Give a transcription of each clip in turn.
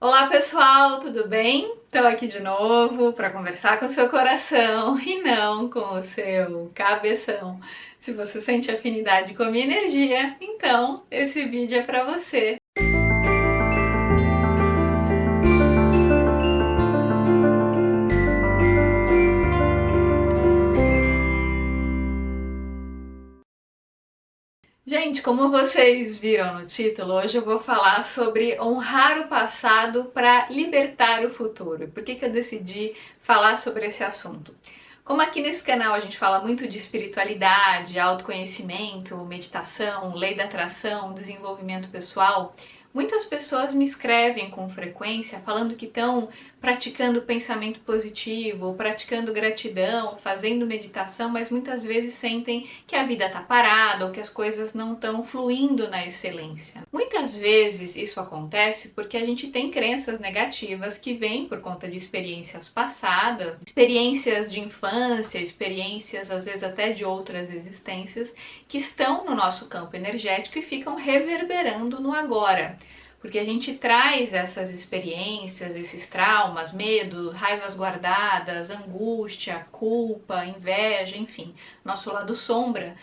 Olá pessoal, tudo bem? Estou aqui de novo para conversar com o seu coração e não com o seu cabeção. Se você sente afinidade com a minha energia, então esse vídeo é para você. Gente, como vocês viram no título, hoje eu vou falar sobre honrar o passado para libertar o futuro. Por que eu decidi falar sobre esse assunto? Como aqui nesse canal a gente fala muito de espiritualidade, autoconhecimento, meditação, lei da atração, desenvolvimento pessoal, muitas pessoas me escrevem com frequência falando que estão praticando pensamento positivo, praticando gratidão, fazendo meditação, mas muitas vezes sentem que a vida está parada ou que as coisas não estão fluindo na excelência. Muitas vezes isso acontece porque a gente tem crenças negativas que vêm por conta de experiências passadas, experiências de infância, experiências às vezes até de outras existências que estão no nosso campo energético e ficam reverberando no agora. Porque a gente traz essas experiências, esses traumas, medos, raivas guardadas, angústia, culpa, inveja, enfim, nosso lado sombra,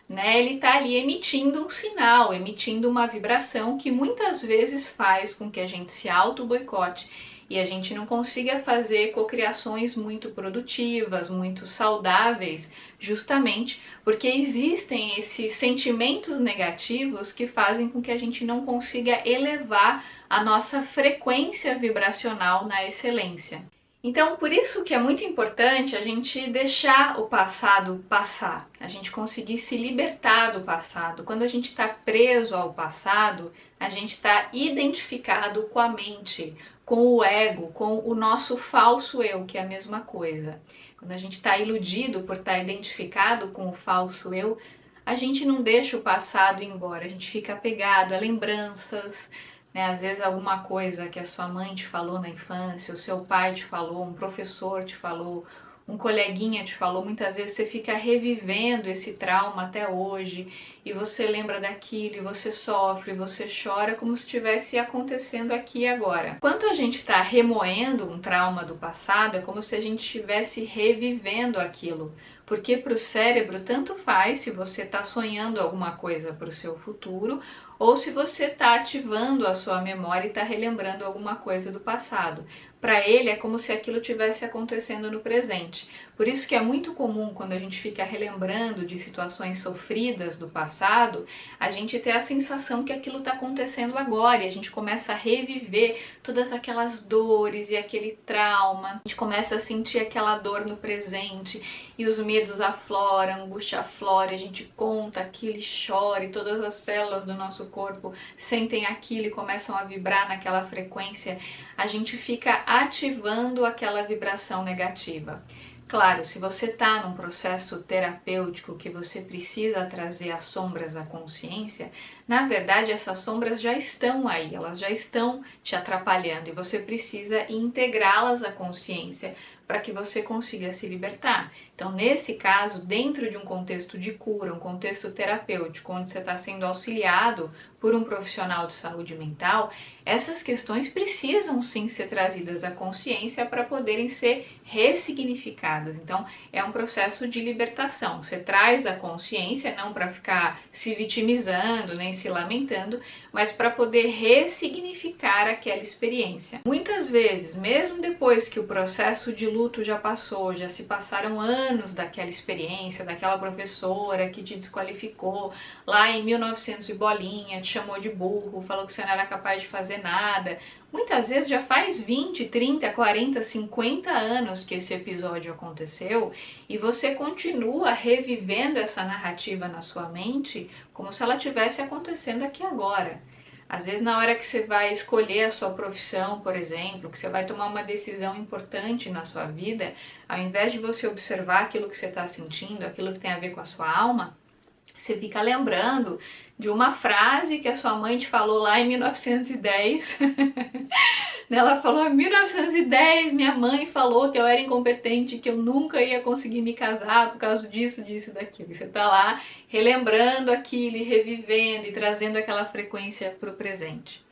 né? Ele está ali emitindo um sinal, emitindo uma vibração que muitas vezes faz com que a gente se auto-boicote e a gente não consiga fazer cocriações muito produtivas, muito saudáveis, justamente porque existem esses sentimentos negativos que fazem com que a gente não consiga elevar a nossa frequência vibracional na excelência. Então, por isso que é muito importante a gente deixar o passado passar, a gente conseguir se libertar do passado. Quando a gente está preso ao passado, a gente está identificado com a mente, com o ego, com o nosso falso eu, que é a mesma coisa. Quando a gente está iludido por estar identificado com o falso eu, a gente não deixa o passado ir embora, a gente fica apegado a lembranças, né? Às vezes alguma coisa que a sua mãe te falou na infância, o seu pai te falou, um professor te falou, um coleguinha te falou, muitas vezes você fica revivendo esse trauma até hoje e você lembra daquilo e você sofre, você chora como se estivesse acontecendo aqui e agora. Enquanto a gente está remoendo um trauma do passado, é como se a gente estivesse revivendo aquilo. Porque para o cérebro tanto faz se você está sonhando alguma coisa para o seu futuro ou se você está ativando a sua memória e está relembrando alguma coisa do passado. Para ele é como se aquilo tivesse acontecendo no presente. Por isso que é muito comum quando a gente fica relembrando de situações sofridas do passado, a gente ter a sensação que aquilo está acontecendo agora e a gente começa a reviver todas aquelas dores e aquele trauma. A gente começa a sentir aquela dor no presente e os medos afloram, a angústia aflora, a gente conta aquilo e chora e todas as células do nosso corpo sentem aquilo e começam a vibrar naquela frequência. A gente fica ativando aquela vibração negativa. Claro, se você está num processo terapêutico que você precisa trazer as sombras à consciência, na verdade essas sombras já estão aí, elas já estão te atrapalhando e você precisa integrá-las à consciência para que você consiga se libertar. Então, nesse caso, dentro de um contexto de cura, um contexto terapêutico, onde você está sendo auxiliado por um profissional de saúde mental, essas questões precisam sim ser trazidas à consciência para poderem ser ressignificadas. Então, é um processo de libertação. Você traz a consciência não para ficar se vitimizando, nem se lamentando, mas para poder ressignificar aquela experiência. Muitas vezes, mesmo depois que o processo de luto já passou, já se passaram anos daquela experiência, daquela professora que te desqualificou lá em 1900 e bolinha, te chamou de burro, falou que você não era capaz de fazer nada. Muitas vezes já faz 20, 30, 40, 50 anos que esse episódio aconteceu e você continua revivendo essa narrativa na sua mente como se ela estivesse acontecendo aqui agora. Às vezes na hora que você vai escolher a sua profissão, por exemplo, que você vai tomar uma decisão importante na sua vida, ao invés de você observar aquilo que você está sentindo, aquilo que tem a ver com a sua alma, você fica lembrando de uma frase que a sua mãe te falou lá em 1910. Ela falou, em 1910 minha mãe falou que eu era incompetente, que eu nunca ia conseguir me casar por causa disso, disso, daquilo. E você tá lá relembrando aquilo, e revivendo e trazendo aquela frequência para o presente.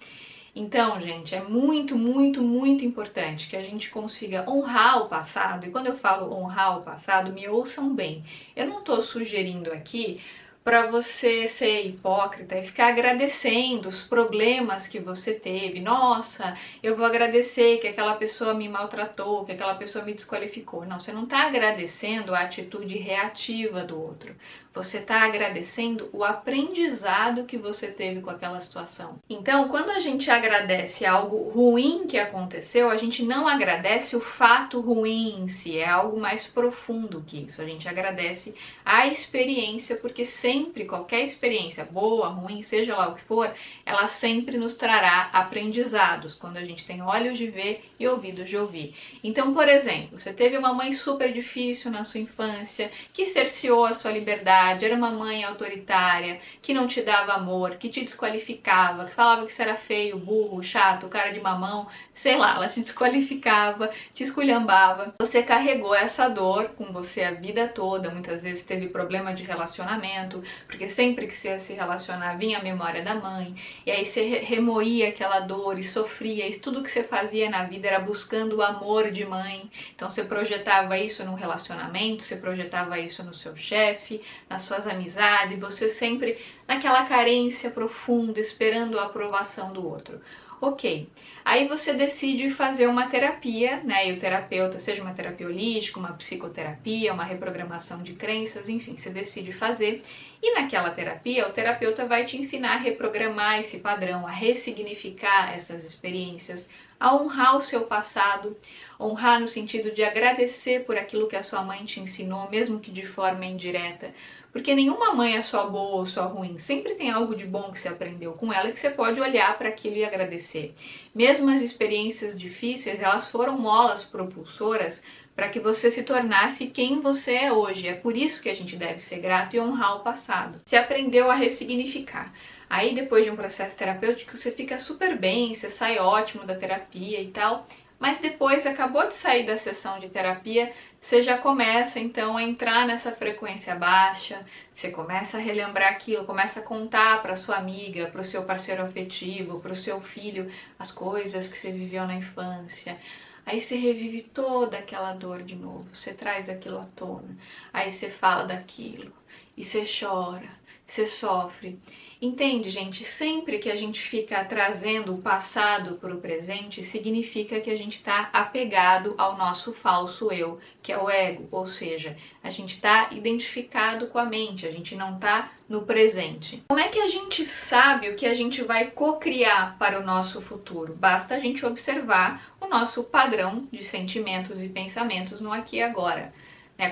Então, gente, é muito, muito, muito importante que a gente consiga honrar o passado. E quando eu falo honrar o passado, me ouçam bem. Eu não estou sugerindo aqui para você ser hipócrita e ficar agradecendo os problemas que você teve. Nossa, eu vou agradecer que aquela pessoa me maltratou, que aquela pessoa me desqualificou. Não, você não está agradecendo a atitude reativa do outro. Você está agradecendo o aprendizado que você teve com aquela situação. Então, quando a gente agradece algo ruim que aconteceu, a gente não agradece o fato ruim em si, é algo mais profundo que isso. A gente agradece a experiência, porque sempre, qualquer experiência, boa, ruim, seja lá o que for, ela sempre nos trará aprendizados, quando a gente tem olhos de ver e ouvidos de ouvir. Então, por exemplo, você teve uma mãe super difícil na sua infância, que cerceou a sua liberdade, era uma mãe autoritária, que não te dava amor, que te desqualificava, que falava que você era feio, burro, chato, cara de mamão, sei lá, ela te desqualificava, te esculhambava. Você carregou essa dor com você a vida toda, muitas vezes teve problema de relacionamento, porque sempre que você ia se relacionar vinha a memória da mãe, e aí você remoía aquela dor e sofria, e tudo que você fazia na vida era buscando o amor de mãe. Então você projetava isso num relacionamento, você projetava isso no seu chefe, nas suas amizades, você sempre naquela carência profunda, esperando a aprovação do outro. Ok, aí você decide fazer uma terapia, né? E o terapeuta, seja uma terapia holística, uma psicoterapia, uma reprogramação de crenças, enfim, você decide fazer. E naquela terapia, o terapeuta vai te ensinar a reprogramar esse padrão, a ressignificar essas experiências, a honrar o seu passado, honrar no sentido de agradecer por aquilo que a sua mãe te ensinou, mesmo que de forma indireta, porque nenhuma mãe é só boa ou só ruim, sempre tem algo de bom que você aprendeu com ela e que você pode olhar para aquilo e agradecer. Mesmo as experiências difíceis, elas foram molas propulsoras para que você se tornasse quem você é hoje. É por isso que a gente deve ser grato e honrar o passado. Você aprendeu a ressignificar. Aí depois de um processo terapêutico você fica super bem, você sai ótimo da terapia e tal, mas depois acabou de sair da sessão de terapia, você já começa então a entrar nessa frequência baixa, você começa a relembrar aquilo, começa a contar para sua amiga, para o seu parceiro afetivo, para o seu filho as coisas que você viveu na infância. Aí você revive toda aquela dor de novo, você traz aquilo à tona, aí você fala daquilo, e você chora, você sofre. Entende, gente? Sempre que a gente fica trazendo o passado para o presente, significa que a gente está apegado ao nosso falso eu, que é o ego, ou seja, a gente está identificado com a mente, a gente não está no presente. Como é que a gente sabe o que a gente vai cocriar para o nosso futuro? Basta a gente observar o nosso padrão de sentimentos e pensamentos no aqui e agora.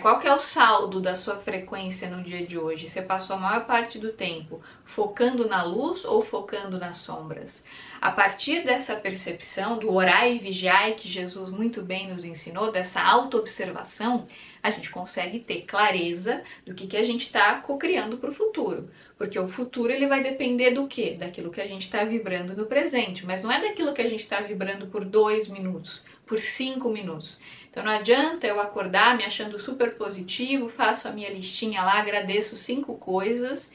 Qual que é o saldo da sua frequência no dia de hoje? Você passou a maior parte do tempo focando na luz ou focando nas sombras? A partir dessa percepção do orai e vigiai que Jesus muito bem nos ensinou, dessa autoobservação, a gente consegue ter clareza do que a gente está cocriando para o futuro. Porque o futuro ele vai depender do quê? Daquilo que a gente está vibrando no presente, mas não é daquilo que a gente está vibrando por 2 minutos, por 5 minutos. Então não adianta eu acordar me achando super positivo, faço a minha listinha lá, agradeço 5 coisas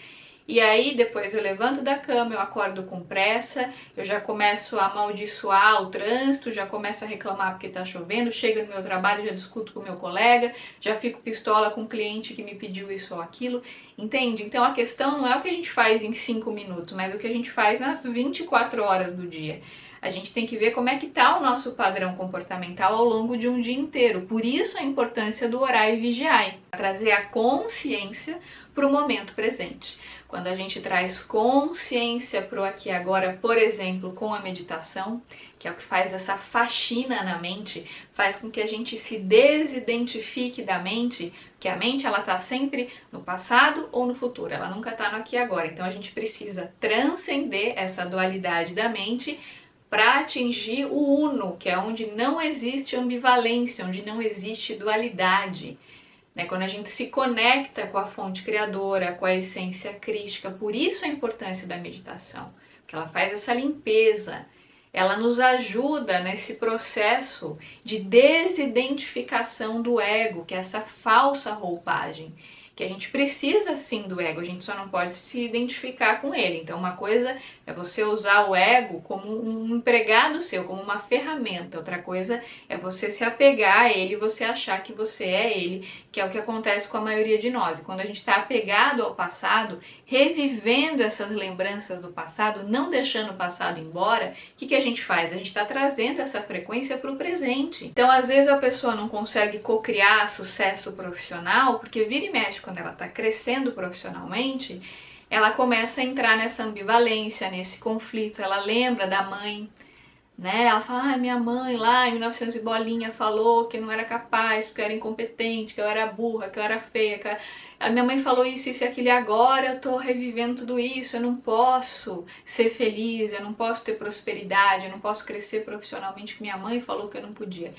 e aí depois eu levanto da cama, eu acordo com pressa, eu já começo a amaldiçoar o trânsito, já começo a reclamar porque tá chovendo, chego no meu trabalho, já discuto com o meu colega, já fico pistola com o cliente que me pediu isso ou aquilo, entende? Então a questão não é o que a gente faz em 5 minutos, mas o que a gente faz nas 24 horas do dia. A gente tem que ver como é que está o nosso padrão comportamental ao longo de um dia inteiro. Por isso a importância do orai e vigiai, trazer a consciência para o momento presente. Quando a gente traz consciência para o aqui e agora, por exemplo, com a meditação, que é o que faz essa faxina na mente, faz com que a gente se desidentifique da mente, porque a mente ela está sempre no passado ou no futuro, ela nunca está no aqui e agora. Então a gente precisa transcender essa dualidade da mente para atingir o uno, que é onde não existe ambivalência, onde não existe dualidade. Quando a gente se conecta com a fonte criadora, com a essência crística, por isso a importância da meditação, porque ela faz essa limpeza, ela nos ajuda nesse processo de desidentificação do ego, que é essa falsa roupagem, que a gente precisa sim do ego, a gente só não pode se identificar com ele. Então uma coisa é É você usar o ego como um empregado seu, como uma ferramenta. Outra coisa é você se apegar a ele, você achar que você é ele, que é o que acontece com a maioria de nós. E quando a gente está apegado ao passado, revivendo essas lembranças do passado, não deixando o passado embora, o que a gente faz? A gente está trazendo essa frequência para o presente. Então, às vezes a pessoa não consegue cocriar sucesso profissional, porque vira e mexe quando ela está crescendo profissionalmente, ela começa a entrar nessa ambivalência, nesse conflito. Ela lembra da mãe, né? Ela fala, minha mãe lá em 1900 e bolinha falou que eu não era capaz, que eu era incompetente, que eu era burra, que eu era feia, que a minha mãe falou isso e aquilo, e agora eu tô revivendo tudo isso, eu não posso ser feliz, eu não posso ter prosperidade, eu não posso crescer profissionalmente, que minha mãe falou que eu não podia.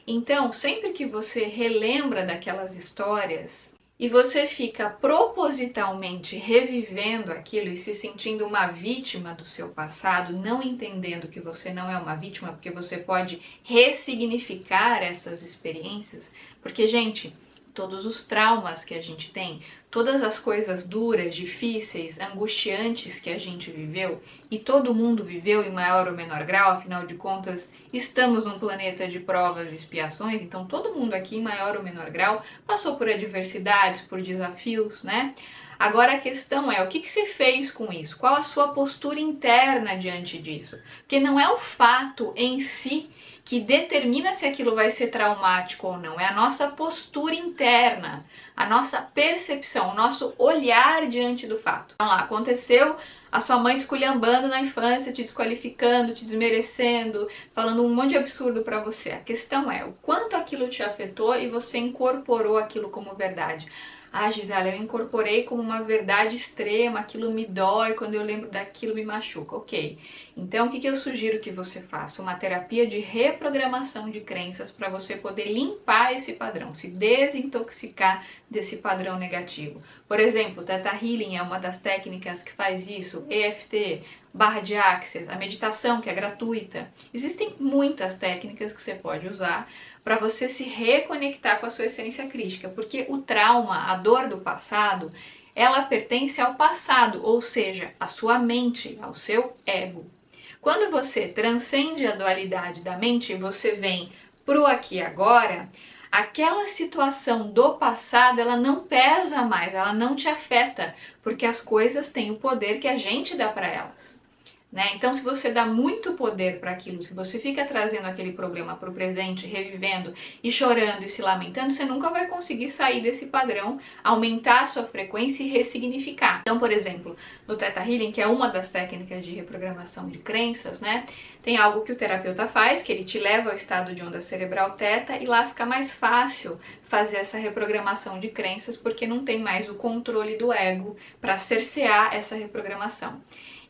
Então, sempre que você relembra daquelas histórias e você fica propositalmente revivendo aquilo e se sentindo uma vítima do seu passado, não entendendo que você não é uma vítima, porque você pode ressignificar essas experiências, porque, gente, todos os traumas que a gente tem, todas as coisas duras, difíceis, angustiantes que a gente viveu, e todo mundo viveu em maior ou menor grau, afinal de contas, estamos num planeta de provas e expiações, então todo mundo aqui em maior ou menor grau passou por adversidades, por desafios, né? Agora a questão é, o que se fez com isso? Qual a sua postura interna diante disso? Porque não é o fato em si que determina se aquilo vai ser traumático ou não, é a nossa postura interna, a nossa percepção, o nosso olhar diante do fato. Então lá, aconteceu a sua mãe te esculhambando na infância, te desqualificando, te desmerecendo, falando um monte de absurdo pra você. A questão é o quanto aquilo te afetou e você incorporou aquilo como verdade. Gisele, eu incorporei como uma verdade extrema, aquilo me dói, quando eu lembro daquilo me machuca. Ok, então o que eu sugiro que você faça? Uma terapia de reprogramação de crenças para você poder limpar esse padrão, se desintoxicar desse padrão negativo. Por exemplo, Theta Healing é uma das técnicas que faz isso, EFT, barra de Access, a meditação que é gratuita. Existem muitas técnicas que você pode usar para você se reconectar com a sua essência crística, porque o trauma, a dor do passado, ela pertence ao passado, ou seja, à sua mente, ao seu ego. Quando você transcende a dualidade da mente, você vem pro aqui e agora, aquela situação do passado, ela não pesa mais, ela não te afeta, porque as coisas têm o poder que a gente dá para elas. Né? Então, se você dá muito poder para aquilo, se você fica trazendo aquele problema para o presente, revivendo e chorando e se lamentando, você nunca vai conseguir sair desse padrão, aumentar a sua frequência e ressignificar. Então, por exemplo, no Theta Healing, que é uma das técnicas de reprogramação de crenças, né? Tem algo que o terapeuta faz, que ele te leva ao estado de onda cerebral teta e lá fica mais fácil fazer essa reprogramação de crenças porque não tem mais o controle do ego para cercear essa reprogramação.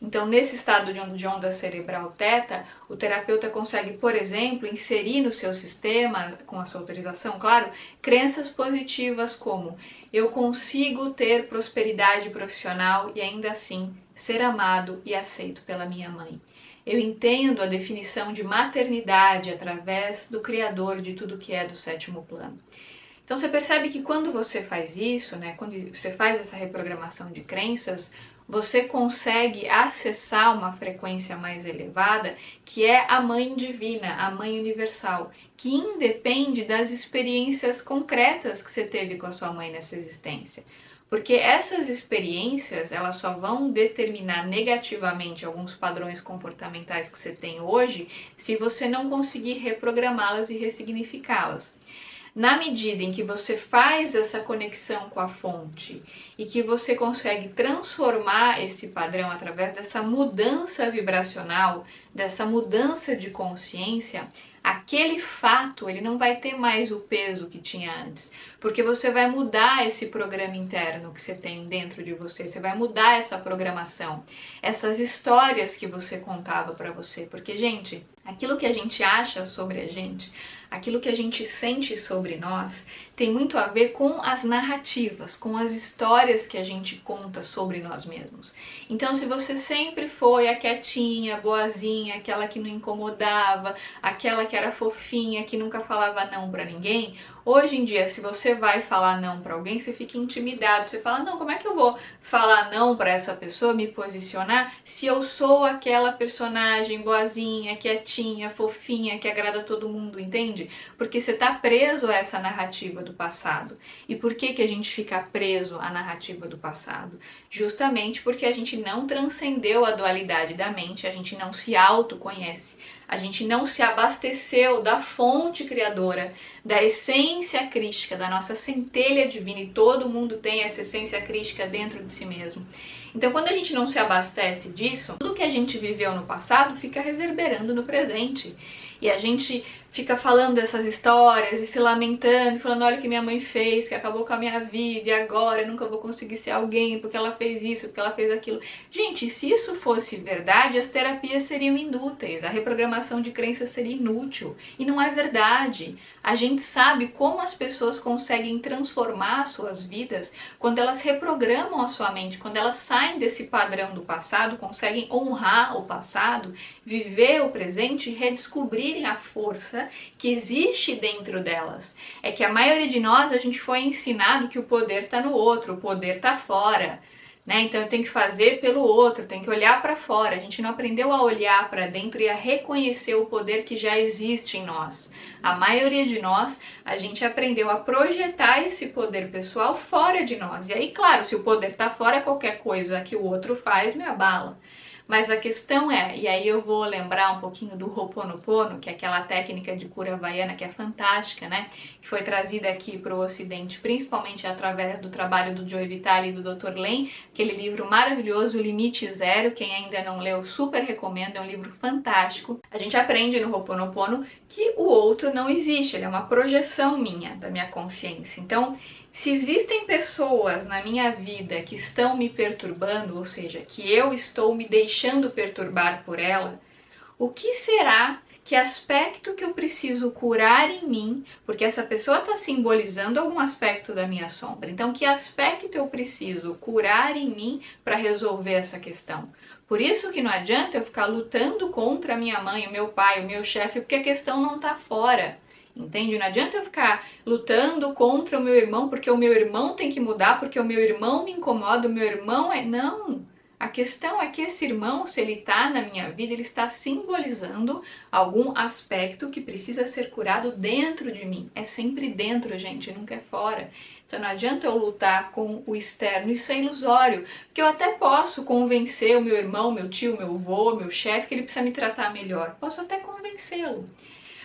Então, nesse estado de onda cerebral teta, o terapeuta consegue, por exemplo, inserir no seu sistema, com a sua autorização, claro, crenças positivas como eu consigo ter prosperidade profissional e ainda assim ser amado e aceito pela minha mãe. Eu entendo a definição de maternidade através do Criador de tudo que é do sétimo plano. Então você percebe que quando você faz isso, né, quando você faz essa reprogramação de crenças, você consegue acessar uma frequência mais elevada, que é a Mãe Divina, a Mãe Universal, que independe das experiências concretas que você teve com a sua mãe nessa existência. Porque essas experiências, elas só vão determinar negativamente alguns padrões comportamentais que você tem hoje, se você não conseguir reprogramá-las e ressignificá-las. Na medida em que você faz essa conexão com a fonte e que você consegue transformar esse padrão através dessa mudança vibracional, dessa mudança de consciência, aquele fato ele não vai ter mais o peso que tinha antes, porque você vai mudar esse programa interno que você tem dentro de você, você vai mudar essa programação, essas histórias que você contava para você, porque, gente, aquilo que a gente acha sobre a gente, aquilo que a gente sente sobre nós, tem muito a ver com as narrativas, com as histórias que a gente conta sobre nós mesmos. Então, se você sempre foi a quietinha, boazinha, aquela que não incomodava, aquela que era fofinha, que nunca falava não pra ninguém, hoje em dia, se você vai falar não pra alguém, você fica intimidado. Você fala, não, como é que eu vou falar não pra essa pessoa, me posicionar, se eu sou aquela personagem boazinha, quietinha, fofinha, que agrada todo mundo, entende? Porque você tá preso a essa narrativa do passado. E por que a gente fica preso à narrativa do passado? Justamente porque a gente não transcendeu a dualidade da mente, a gente não se autoconhece, a gente não se abasteceu da fonte criadora, da essência crística, da nossa centelha divina, e todo mundo tem essa essência crística dentro de si mesmo. Então, quando a gente não se abastece disso, tudo que a gente viveu no passado fica reverberando no presente. E a gente fica falando dessas histórias e se lamentando, falando, olha o que minha mãe fez, que acabou com a minha vida, e agora eu nunca vou conseguir ser alguém, porque ela fez isso, porque ela fez aquilo. Gente, se isso fosse verdade, as terapias seriam inúteis, a reprogramação de crenças seria inútil. E não é verdade. A gente sabe como as pessoas conseguem transformar suas vidas quando elas reprogramam a sua mente, quando elas saem desse padrão do passado, conseguem honrar o passado, viver o presente e redescobrirem a força que existe dentro delas. É que a maioria de nós, a gente foi ensinado que o poder está no outro, o poder está fora. Então eu tenho que fazer pelo outro, tenho que olhar para fora. A gente não aprendeu a olhar para dentro e a reconhecer o poder que já existe em nós. A maioria de nós, a gente aprendeu a projetar esse poder pessoal fora de nós. E aí, claro, se o poder está fora, qualquer coisa que o outro faz me abala. Mas a questão é, e aí eu vou lembrar um pouquinho do Ho'oponopono, que é aquela técnica de cura havaiana que é fantástica, né? Que foi trazida aqui para o Ocidente, principalmente através do trabalho do Joe Vitale e do Dr. Len, aquele livro maravilhoso, O Limite Zero. Quem ainda não leu, super recomendo, é um livro fantástico. A gente aprende no Ho'oponopono que o outro não existe, ele é uma projeção minha, da minha consciência. Então, se existem pessoas na minha vida que estão me perturbando, ou seja, que eu estou me deixando perturbar por ela, o que será, que aspecto que eu preciso curar em mim, porque essa pessoa está simbolizando algum aspecto da minha sombra. Então, que aspecto eu preciso curar em mim para resolver essa questão? Por isso que não adianta eu ficar lutando contra a minha mãe, o meu pai, o meu chefe, porque a questão não está fora. Entende? Não adianta eu ficar lutando contra o meu irmão porque o meu irmão tem que mudar, porque o meu irmão me incomoda, o meu irmão é... Não! A questão é que esse irmão, se ele está na minha vida, ele está simbolizando algum aspecto que precisa ser curado dentro de mim. É sempre dentro, gente, nunca é fora. Então não adianta eu lutar com o externo, isso é ilusório. Porque eu até posso convencer o meu irmão, meu tio, meu avô, meu chefe que ele precisa me tratar melhor. Posso até convencê-lo.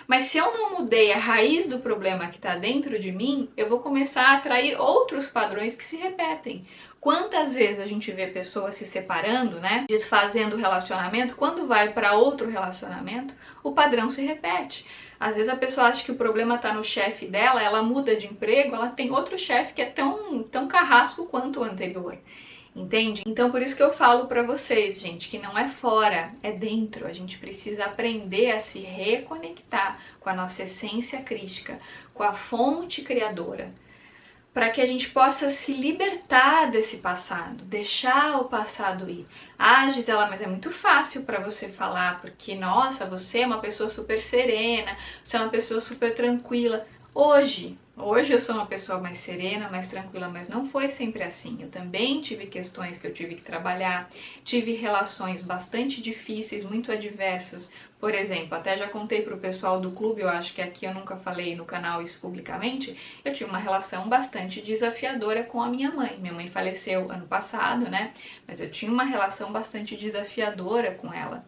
Mas se eu não mudei a raiz do problema que está dentro de mim, eu vou começar a atrair outros padrões que se repetem. Quantas vezes a gente vê pessoas se separando, né, desfazendo o relacionamento, quando vai para outro relacionamento, o padrão se repete. Às vezes a pessoa acha que o problema está no chefe dela, ela muda de emprego, ela tem outro chefe que é tão carrasco quanto o anterior. Entende? Então por isso que eu falo pra vocês, gente, que não é fora, é dentro. A gente precisa aprender a se reconectar com a nossa essência crística, com a fonte criadora, para que a gente possa se libertar desse passado, deixar o passado ir. Ah, Gisela, mas é muito fácil para você falar, porque, nossa, você é uma pessoa super serena, você é uma pessoa super tranquila. Hoje eu sou uma pessoa mais serena, mais tranquila, mas não foi sempre assim. Eu também tive questões que eu tive que trabalhar, tive relações bastante difíceis, muito adversas. Por exemplo, até já contei para o pessoal do clube, eu acho que aqui eu nunca falei no canal isso publicamente, eu tinha uma relação bastante desafiadora com a minha mãe. Minha mãe faleceu ano passado, né? Mas eu tinha uma relação bastante desafiadora com ela.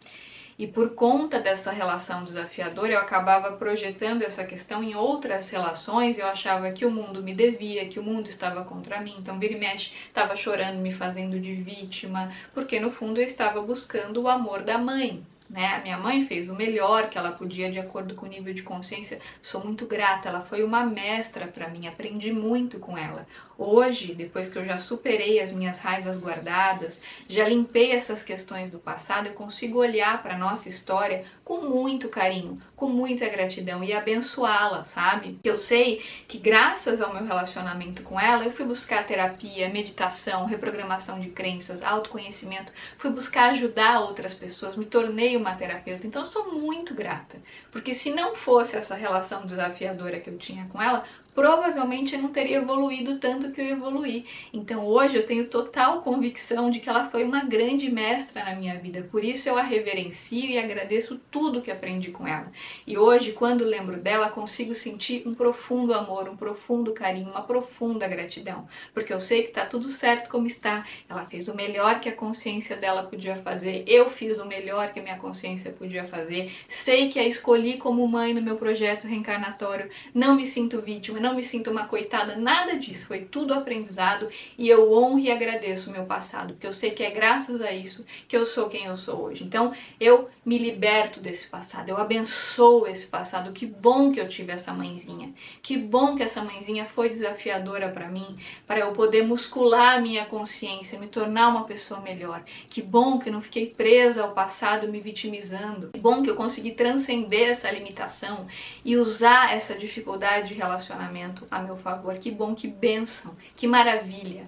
E por conta dessa relação desafiadora, eu acabava projetando essa questão em outras relações. Eu achava que o mundo me devia, que o mundo estava contra mim. Então, vira e mexe, estava chorando, me fazendo de vítima, porque no fundo eu estava buscando o amor da mãe. né? A minha mãe fez o melhor que ela podia de acordo com o nível de consciência. Sou muito grata, ela foi uma mestra para mim, aprendi muito com ela. Hoje, depois que eu já superei as minhas raivas guardadas, já limpei essas questões do passado, eu consigo olhar para nossa história com muito carinho, com muita gratidão e abençoá-la, sabe? Eu sei que graças ao meu relacionamento com ela, eu fui buscar terapia, meditação, reprogramação de crenças, autoconhecimento, fui buscar ajudar outras pessoas, me tornei uma terapeuta. Então eu sou muito grata, porque se não fosse essa relação desafiadora que eu tinha com ela, provavelmente eu não teria evoluído tanto que eu evoluí. Então hoje eu tenho total convicção de que ela foi uma grande mestra na minha vida, por isso eu a reverencio e agradeço tudo que aprendi com ela. E hoje, quando lembro dela, consigo sentir um profundo amor, um profundo carinho, uma profunda gratidão, porque eu sei que está tudo certo como está. Ela fez o melhor que a consciência dela podia fazer, eu fiz o melhor que a minha consciência podia fazer, sei que a escolhi como mãe no meu projeto reencarnatório, não me sinto vítima, não me sinto uma coitada, nada disso, foi tudo aprendizado e eu honro e agradeço o meu passado, porque eu sei que é graças a isso que eu sou quem eu sou hoje. Então eu me liberto desse passado, eu abençoo esse passado. Que bom que eu tive essa mãezinha, que bom que essa mãezinha foi desafiadora para mim, para eu poder muscular a minha consciência, me tornar uma pessoa melhor. Que bom que eu não fiquei presa ao passado me vitimizando, que bom que eu consegui transcender essa limitação e usar essa dificuldade de relacionamento a meu favor. Que bom, que bênção, que maravilha.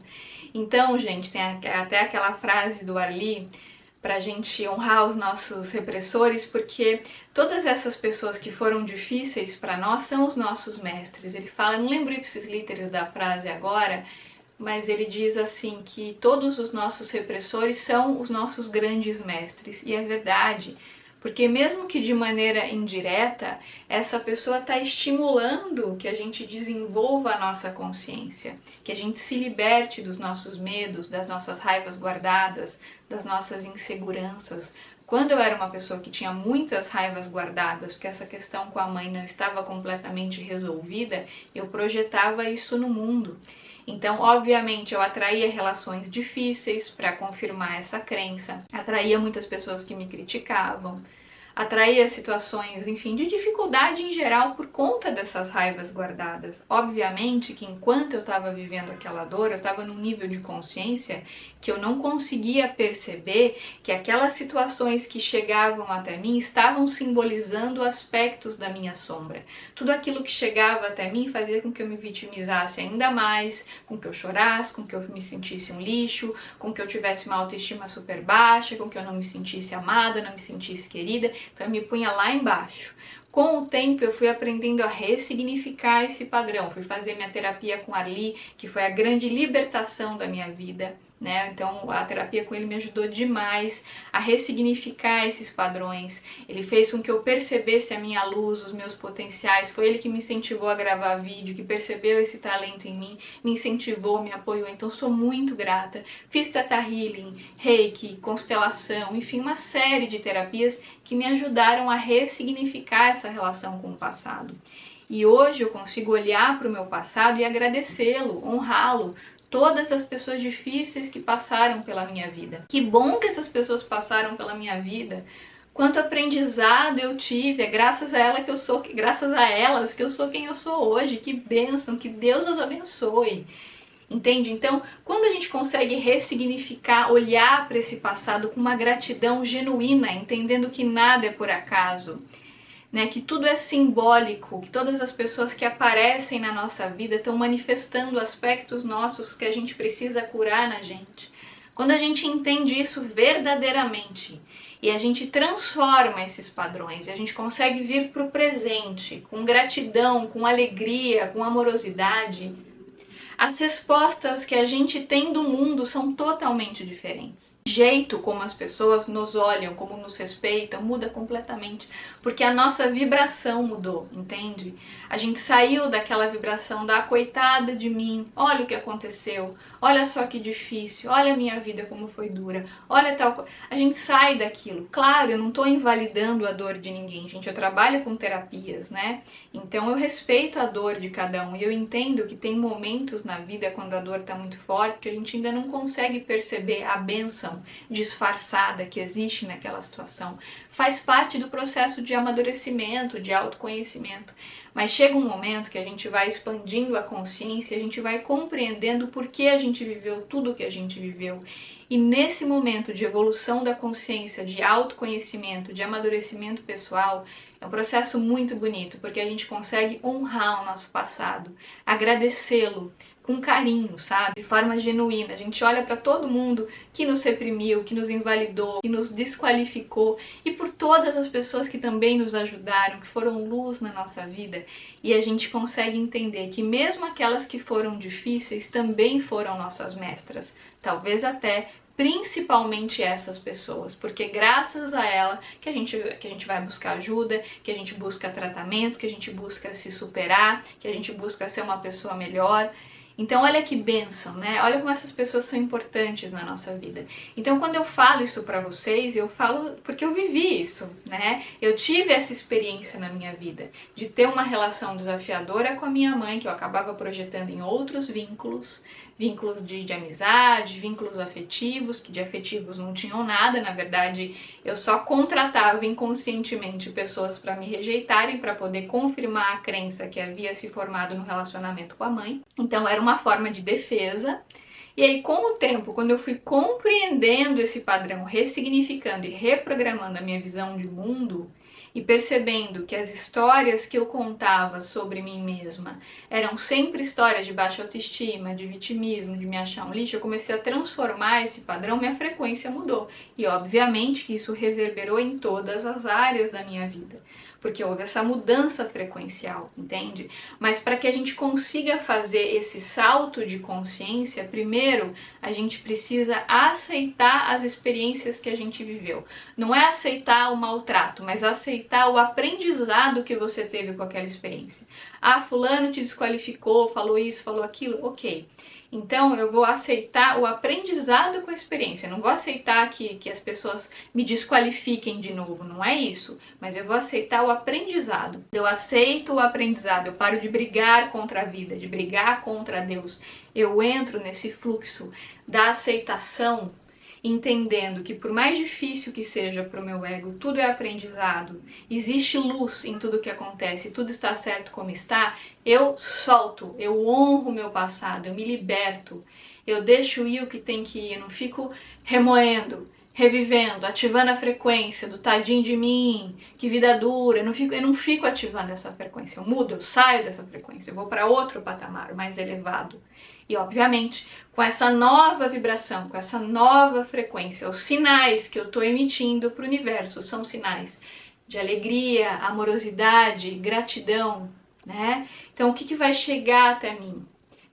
Então, gente, tem até aquela frase do Arli para a gente honrar os nossos repressores, porque todas essas pessoas que foram difíceis para nós são os nossos mestres. Ele fala, não lembro ipsis literis da frase agora, mas ele diz assim que todos os nossos repressores são os nossos grandes mestres, e é verdade. Porque mesmo que de maneira indireta, essa pessoa está estimulando que a gente desenvolva a nossa consciência, que a gente se liberte dos nossos medos, das nossas raivas guardadas, das nossas inseguranças. Quando eu era uma pessoa que tinha muitas raivas guardadas, porque essa questão com a mãe não estava completamente resolvida, eu projetava isso no mundo. Então, obviamente, eu atraía relações difíceis para confirmar essa crença, atraía muitas pessoas que me criticavam, atraía situações, enfim, de dificuldade em geral por conta dessas raivas guardadas. Obviamente que enquanto eu estava vivendo aquela dor, eu estava num nível de consciência que eu não conseguia perceber que aquelas situações que chegavam até mim estavam simbolizando aspectos da minha sombra. Tudo aquilo que chegava até mim fazia com que eu me vitimizasse ainda mais, com que eu chorasse, com que eu me sentisse um lixo, com que eu tivesse uma autoestima super baixa, com que eu não me sentisse amada, não me sentisse querida. Então eu me punha lá embaixo. Com o tempo eu fui aprendendo a ressignificar esse padrão, fui fazer minha terapia com Arli, que foi a grande libertação da minha vida, né? Então a terapia com ele me ajudou demais a ressignificar esses padrões. Ele fez com que eu percebesse a minha luz, os meus potenciais. Foi ele que me incentivou a gravar vídeo, que percebeu esse talento em mim, me incentivou, me apoiou. Então sou muito grata. Fiz Theta Healing, Reiki, constelação, enfim, uma série de terapias que me ajudaram a ressignificar essa relação com o passado. E hoje eu consigo olhar para o meu passado e agradecê-lo, honrá-lo, todas as pessoas difíceis que passaram pela minha vida. Que bom que essas pessoas passaram pela minha vida. Quanto aprendizado eu tive, é graças a ela que eu sou, graças a elas que eu sou quem eu sou hoje. Que bênção, que Deus os abençoe. Entende? Então, quando a gente consegue ressignificar, olhar para esse passado com uma gratidão genuína, entendendo que nada é por acaso, né, que tudo é simbólico, que todas as pessoas que aparecem na nossa vida estão manifestando aspectos nossos que a gente precisa curar na gente. Quando a gente entende isso verdadeiramente e a gente transforma esses padrões, e a gente consegue vir para o presente com gratidão, com alegria, com amorosidade, as respostas que a gente tem do mundo são totalmente diferentes. O jeito como as pessoas nos olham, como nos respeitam, muda completamente, porque a nossa vibração mudou, entende? A gente saiu daquela vibração da coitada de mim, olha o que aconteceu, olha só que difícil, olha a minha vida como foi dura, olha tal coisa. A gente sai daquilo. Claro, eu não estou invalidando a dor de ninguém, gente, eu trabalho com terapias, né? Então eu respeito a dor de cada um e eu entendo que tem momentos na vida, quando a dor está muito forte, a gente ainda não consegue perceber a bênção disfarçada que existe naquela situação. Faz parte do processo de amadurecimento, de autoconhecimento. Mas chega um momento que a gente vai expandindo a consciência, a gente vai compreendendo por que a gente viveu tudo o que a gente viveu. E nesse momento de evolução da consciência, de autoconhecimento, de amadurecimento pessoal, é um processo muito bonito, porque a gente consegue honrar o nosso passado, agradecê-lo com carinho, sabe? De forma genuína. A gente olha para todo mundo que nos reprimiu, que nos invalidou, que nos desqualificou e por todas as pessoas que também nos ajudaram, que foram luz na nossa vida, e a gente consegue entender que mesmo aquelas que foram difíceis também foram nossas mestras, talvez até principalmente essas pessoas, porque graças a ela que a gente vai buscar ajuda, que a gente busca tratamento, que a gente busca se superar, que a gente busca ser uma pessoa melhor. Então olha que bênção, né? Olha como essas pessoas são importantes na nossa vida. Então quando eu falo isso pra vocês, eu falo porque eu vivi isso, né? Eu tive essa experiência na minha vida, de ter uma relação desafiadora com a minha mãe, que eu acabava projetando em outros vínculos, vínculos de amizade, vínculos afetivos, que de afetivos não tinham nada, na verdade eu só contratava inconscientemente pessoas para me rejeitarem, para poder confirmar a crença que havia se formado no relacionamento com a mãe. Então era uma forma de defesa. E aí, com o tempo, quando eu fui compreendendo esse padrão, ressignificando e reprogramando a minha visão de mundo, e percebendo que as histórias que eu contava sobre mim mesma eram sempre histórias de baixa autoestima, de vitimismo, de me achar um lixo, eu comecei a transformar esse padrão, minha frequência mudou. E obviamente que isso reverberou em todas as áreas da minha vida, porque houve essa mudança frequencial, entende? Mas para que a gente consiga fazer esse salto de consciência, primeiro a gente precisa aceitar as experiências que a gente viveu. Não é aceitar o maltrato, mas aceitar o aprendizado que você teve com aquela experiência. Ah, fulano te desqualificou, falou isso, falou aquilo, ok. Então eu vou aceitar o aprendizado com a experiência, eu não vou aceitar que as pessoas me desqualifiquem de novo, não é isso, mas eu vou aceitar o aprendizado. Eu aceito o aprendizado, eu paro de brigar contra a vida, de brigar contra Deus, eu entro nesse fluxo da aceitação, entendendo que por mais difícil que seja para o meu ego, tudo é aprendizado, existe luz em tudo que acontece, tudo está certo como está, eu solto, eu honro o meu passado, eu me liberto, eu deixo ir o que tem que ir, eu não fico remoendo, revivendo, ativando a frequência do tadinho de mim, que vida dura, eu não fico ativando essa frequência, eu mudo, eu saio dessa frequência, eu vou para outro patamar mais elevado. E obviamente, com essa nova vibração, com essa nova frequência, os sinais que eu estou emitindo para o universo são sinais de alegria, amorosidade, gratidão, né? Então o que vai chegar até mim?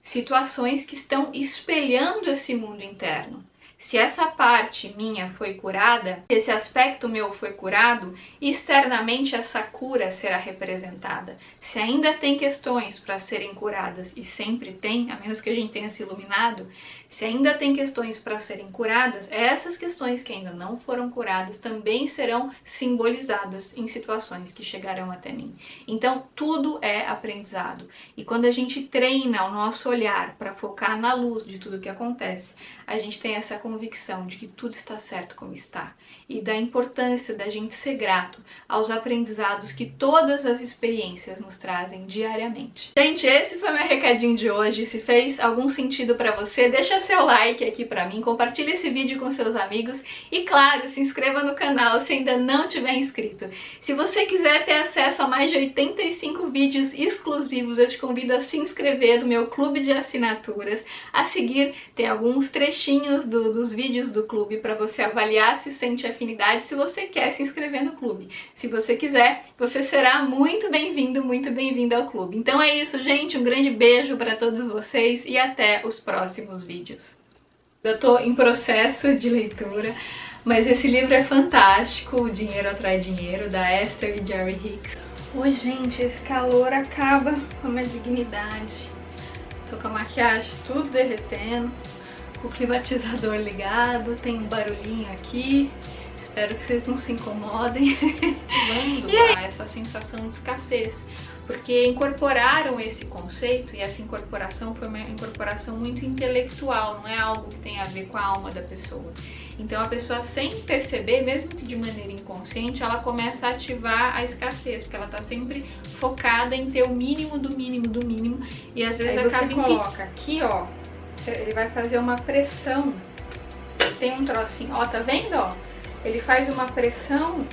Situações que estão espelhando esse mundo interno. Se essa parte minha foi curada, se esse aspecto meu foi curado, externamente essa cura será representada. Se ainda tem questões para serem curadas, e sempre tem, a menos que a gente tenha se iluminado, se ainda tem questões para serem curadas, essas questões que ainda não foram curadas também serão simbolizadas em situações que chegarão até mim. Então, tudo é aprendizado. E quando a gente treina o nosso olhar para focar na luz de tudo que acontece, a gente tem essa convicção de que tudo está certo como está. E da importância da gente ser grato aos aprendizados que todas as experiências nos trazem diariamente. Gente, esse foi meu recadinho de hoje. Se fez algum sentido para você, deixa seu like aqui para mim, compartilha esse vídeo com seus amigos e, claro, se inscreva no canal se ainda não tiver inscrito. Se você quiser ter acesso a mais de 85 vídeos exclusivos, eu te convido a se inscrever no meu clube de assinaturas. A seguir, tem alguns trechinhos dos vídeos do clube para você avaliar se sente afinidade, se você quer se inscrever no clube. Se você quiser, você será muito bem-vindo, muito bem-vinda ao clube. Então é isso, gente. Um grande beijo para todos vocês e até os próximos vídeos. Eu estou em processo de leitura, mas esse livro é fantástico, O Dinheiro Atrai Dinheiro, da Esther e Jerry Hicks. Oi, gente, esse calor acaba com a minha dignidade. Tô com a maquiagem tudo derretendo, com o climatizador ligado, tem um barulhinho aqui. Espero que vocês não se incomodem e essa sensação de escassez, porque incorporaram esse conceito, e essa incorporação foi uma incorporação muito intelectual, não é algo que tem a ver com a alma da pessoa. Então a pessoa, sem perceber, mesmo que de maneira inconsciente, ela começa a ativar a escassez, porque ela está sempre focada em ter o mínimo do mínimo do mínimo, e às vezes acaba você coloca aqui, ó, ele vai fazer uma pressão, tem um trocinho, ó, tá vendo, ó? Ele faz uma pressão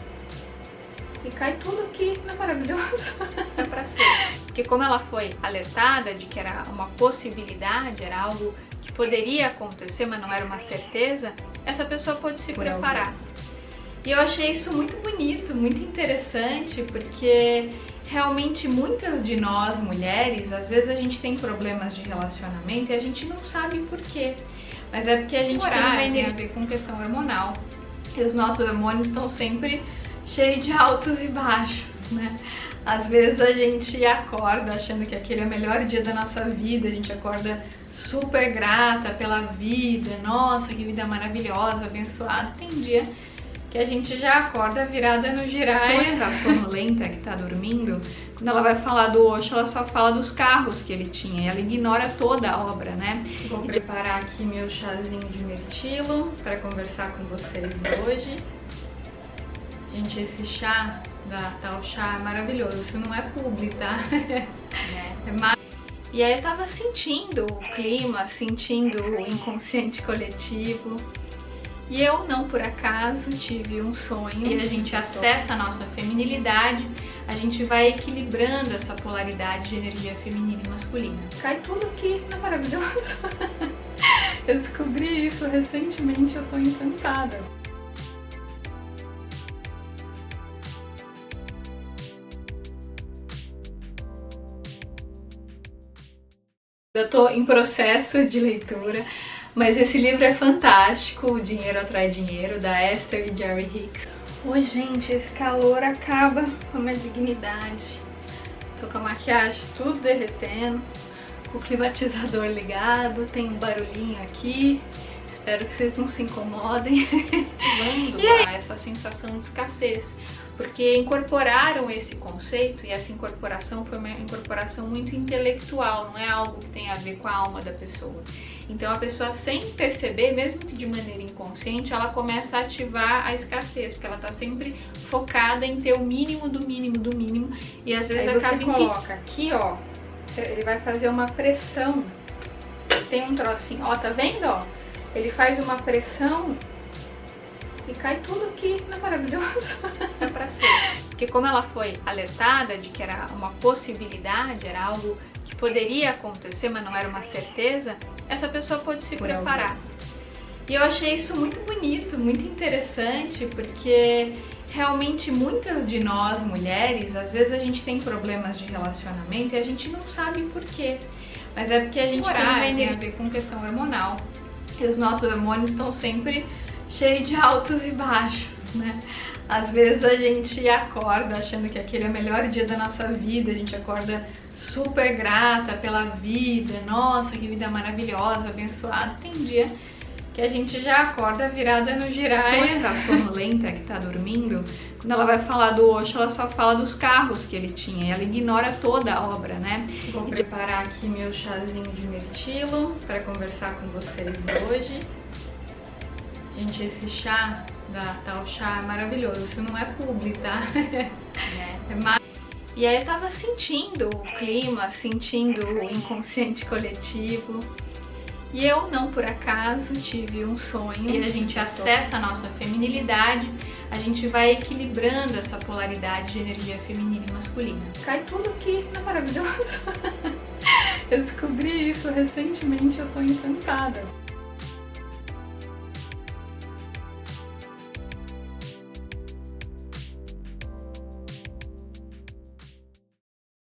e cai tudo aqui, não é maravilhoso? É pra ser. Porque como ela foi alertada de que era uma possibilidade, era algo que poderia acontecer, mas não era uma certeza, essa pessoa pode se preparar. E eu achei isso muito bonito, muito interessante, porque realmente muitas de nós mulheres, às vezes a gente tem problemas de relacionamento e a gente não sabe por quê. Mas é porque a gente tem uma energia a ver com questão hormonal. E os nossos hormônios estão sempre cheios de altos e baixos, né? Às vezes a gente acorda achando que aquele é o melhor dia da nossa vida, a gente acorda super grata pela vida, nossa, que vida maravilhosa, abençoada. Tem dia que a gente já acorda virada no giraia, tá sonolenta, que tá dormindo. Quando ela vai falar do Osho, ela só fala dos carros que ele tinha, e ela ignora toda a obra, né? Vou preparar aqui meu chazinho de mirtilo para conversar com vocês hoje. Gente, esse chá da Tal Chá é maravilhoso, isso não é publi, tá? E aí eu tava sentindo o clima, sentindo o inconsciente coletivo. E eu, não por acaso, tive um sonho, e a gente acessa a nossa feminilidade, a gente vai equilibrando essa polaridade de energia feminina e masculina. Cai tudo aqui, não é maravilhoso? Eu descobri isso recentemente, eu tô encantada. Eu tô em processo de leitura, mas esse livro é fantástico, O Dinheiro Atrai Dinheiro, da Esther e Jerry Hicks. Ô, gente, esse calor acaba com a minha dignidade. Tô com a maquiagem tudo derretendo, com o climatizador ligado, tem um barulhinho aqui. Espero que vocês não se incomodem. E aí, essa sensação de escassez, porque incorporaram esse conceito, e essa incorporação foi uma incorporação muito intelectual, não é algo que tem a ver com a alma da pessoa. Então a pessoa, sem perceber, mesmo que de maneira inconsciente, ela começa a ativar a escassez, porque ela tá sempre focada em ter o mínimo do mínimo do mínimo, e às vezes acaba... Você coloca aqui, ó, ele vai fazer uma pressão, tem um trocinho, ó, tá vendo, ó? Ele faz uma pressão e cai tudo aqui, não é maravilhoso? É pra ser. Porque como ela foi alertada de que era uma possibilidade, era algo que poderia acontecer, mas não era uma certeza, essa pessoa pode se preparar. E eu achei isso muito bonito, muito interessante, porque realmente muitas de nós mulheres, às vezes a gente tem problemas de relacionamento e a gente não sabe por quê. Mas é porque a gente tem uma energia a ver com questão hormonal. E os nossos hormônios estão sempre cheios de altos e baixos, né? Às vezes a gente acorda achando que aquele é o melhor dia da nossa vida, a gente acorda super grata pela vida, nossa, que vida maravilhosa, abençoada. Tem dia que a gente já acorda virada no giraia, tá sonolenta, que tá dormindo. Quando ela vai falar do Osho, ela só fala dos carros que ele tinha, e ela ignora toda a obra, né? Vou preparar aqui meu chazinho de mirtilo para conversar com vocês hoje. Gente, esse chá da Tal Chá é maravilhoso, isso não é publi, tá? E aí eu tava sentindo o clima, sentindo o inconsciente coletivo. E eu, não por acaso, tive um sonho, e a gente acessa a nossa feminilidade, a gente vai equilibrando essa polaridade de energia feminina e masculina. Cai tudo aqui, não é maravilhoso? Eu descobri isso recentemente, eu tô encantada.